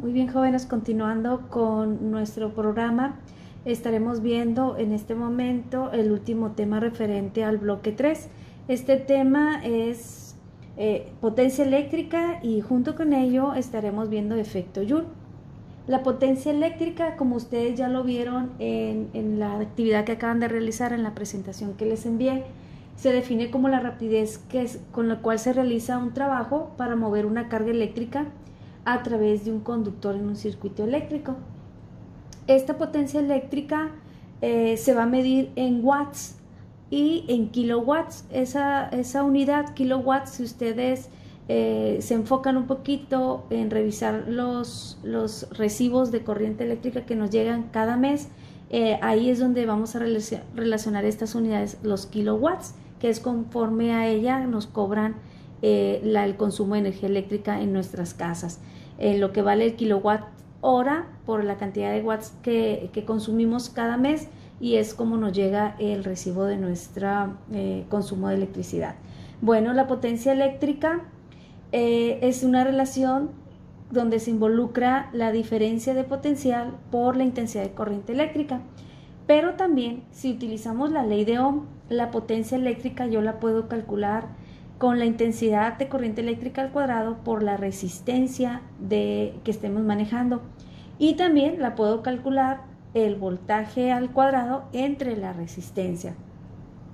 Muy bien, jóvenes, continuando con nuestro programa, estaremos viendo en este momento el último tema referente al bloque 3. Este tema es potencia eléctrica y junto con ello estaremos viendo efecto Joule. La potencia eléctrica, como ustedes ya lo vieron en la actividad que acaban de realizar en la presentación que les envié, se define como la rapidez con la cual se realiza un trabajo para mover una carga eléctrica a través de un conductor en un circuito eléctrico. Esta potencia eléctrica se va a medir en watts y en kilowatts. Esa unidad, kilowatts, si ustedes se enfocan un poquito en revisar los recibos de corriente eléctrica que nos llegan cada mes, ahí es donde vamos a relacionar estas unidades, los kilowatts, que es conforme a ella nos cobran el consumo de energía eléctrica en nuestras casas. Lo que vale el kilowatt hora por la cantidad de watts que consumimos cada mes, y es como nos llega el recibo de nuestro consumo de electricidad. Bueno, la potencia eléctrica es una relación donde se involucra la diferencia de potencial por la intensidad de corriente eléctrica. Pero también, si utilizamos la ley de Ohm, la potencia eléctrica yo la puedo calcular con la intensidad de corriente eléctrica al cuadrado por la resistencia que estemos manejando. Y también la puedo calcular el voltaje al cuadrado entre la resistencia.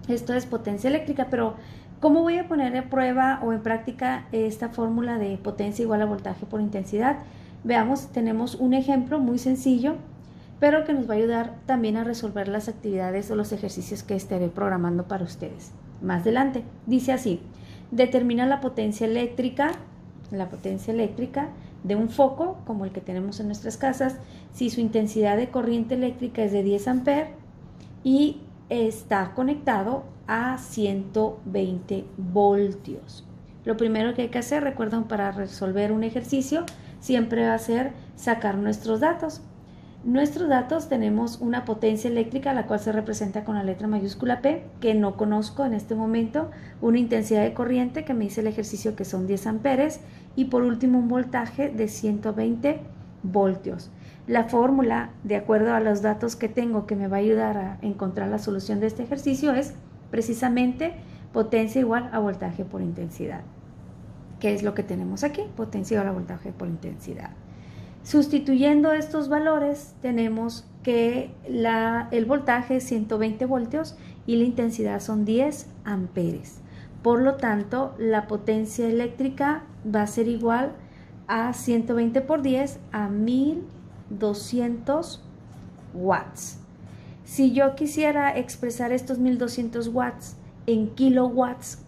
Esto es potencia eléctrica, pero ¿cómo voy a poner en prueba o en práctica esta fórmula de potencia igual a voltaje por intensidad? Veamos, tenemos un ejemplo muy sencillo, pero que nos va a ayudar también a resolver las actividades o los ejercicios que estaré programando para ustedes más adelante. Dice así: determina la potencia eléctrica de un foco como el que tenemos en nuestras casas si su intensidad de corriente eléctrica es de 10 amperes y está conectado a 120 voltios. Lo primero que hay que hacer, recuerden, para resolver un ejercicio siempre va a ser sacar nuestros datos. Nuestros datos, tenemos una potencia eléctrica, la cual se representa con la letra mayúscula P, que no conozco en este momento, una intensidad de corriente que me dice el ejercicio que son 10 amperes, y por último un voltaje de 120 voltios. La fórmula, de acuerdo a los datos que tengo, que me va a ayudar a encontrar la solución de este ejercicio, es precisamente potencia igual a voltaje por intensidad. ¿Qué es lo que tenemos aquí? Potencia igual a voltaje por intensidad. Sustituyendo estos valores, tenemos que el voltaje es 120 voltios y la intensidad son 10 amperes. Por lo tanto, la potencia eléctrica va a ser igual a 120 por 10 a 1200 watts. Si yo quisiera expresar estos 1200 watts en kilowatts,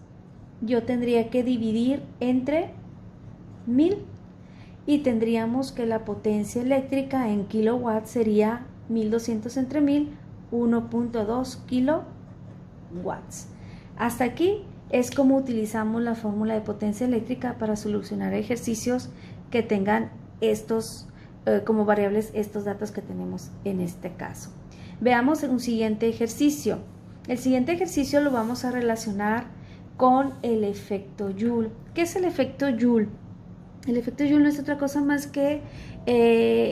yo tendría que dividir entre 1000. Y tendríamos que la potencia eléctrica en kilowatts sería 1200 entre 1000, 1.2 kilowatts. Hasta aquí es como utilizamos la fórmula de potencia eléctrica para solucionar ejercicios que tengan estos como variables, estos datos que tenemos en este caso. Veamos un siguiente ejercicio. El siguiente ejercicio lo vamos a relacionar con el efecto Joule. ¿Qué es el efecto Joule? El efecto Joule no es otra cosa más que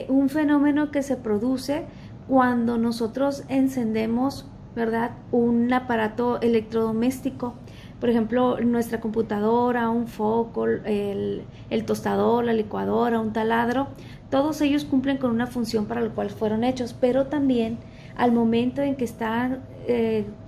un fenómeno que se produce cuando nosotros encendemos, ¿verdad?, un aparato electrodoméstico. Por ejemplo, nuestra computadora, un foco, el tostador, la licuadora, un taladro. Todos ellos cumplen con una función para la cual fueron hechos, pero también al momento en que están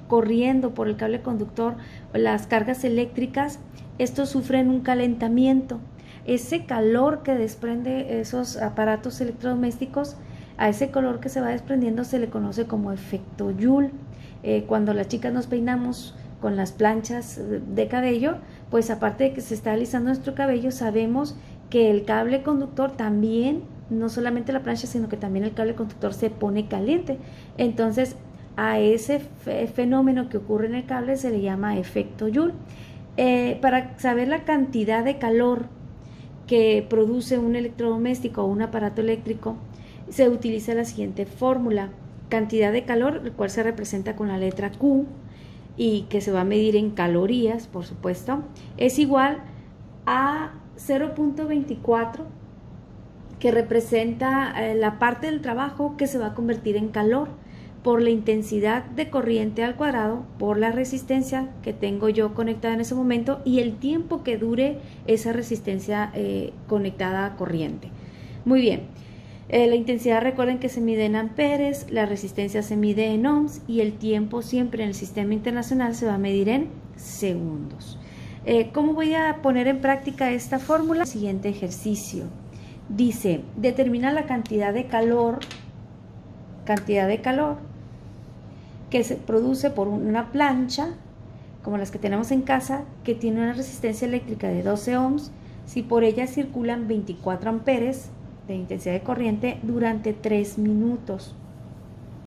corriendo por el cable conductor las cargas eléctricas, estos sufren un calentamiento. Ese calor que desprende esos aparatos electrodomésticos, a ese calor que se va desprendiendo se le conoce como efecto Joule. Cuando las chicas nos peinamos con las planchas de cabello, pues aparte de que se está alisando nuestro cabello, sabemos que el cable conductor también, no solamente la plancha, sino que también el cable conductor se pone caliente. Entonces, a ese fenómeno que ocurre en el cable se le llama efecto Joule. Para saber la cantidad de calor que produce un electrodoméstico o un aparato eléctrico, se utiliza la siguiente fórmula: cantidad de calor, el cual se representa con la letra Q y que se va a medir en calorías, por supuesto, es igual a 0.24, que representa la parte del trabajo que se va a convertir en calor por la intensidad de corriente al cuadrado, por la resistencia que tengo yo conectada en ese momento y el tiempo que dure esa resistencia conectada a corriente. Muy bien, la intensidad recuerden que se mide en amperes, la resistencia se mide en ohms y el tiempo siempre en el sistema internacional se va a medir en segundos. ¿Cómo voy a poner en práctica esta fórmula? Siguiente ejercicio. Dice, determina la cantidad de calor que se produce por una plancha, como las que tenemos en casa, que tiene una resistencia eléctrica de 12 ohms, si por ella circulan 24 amperes de intensidad de corriente durante 3 minutos.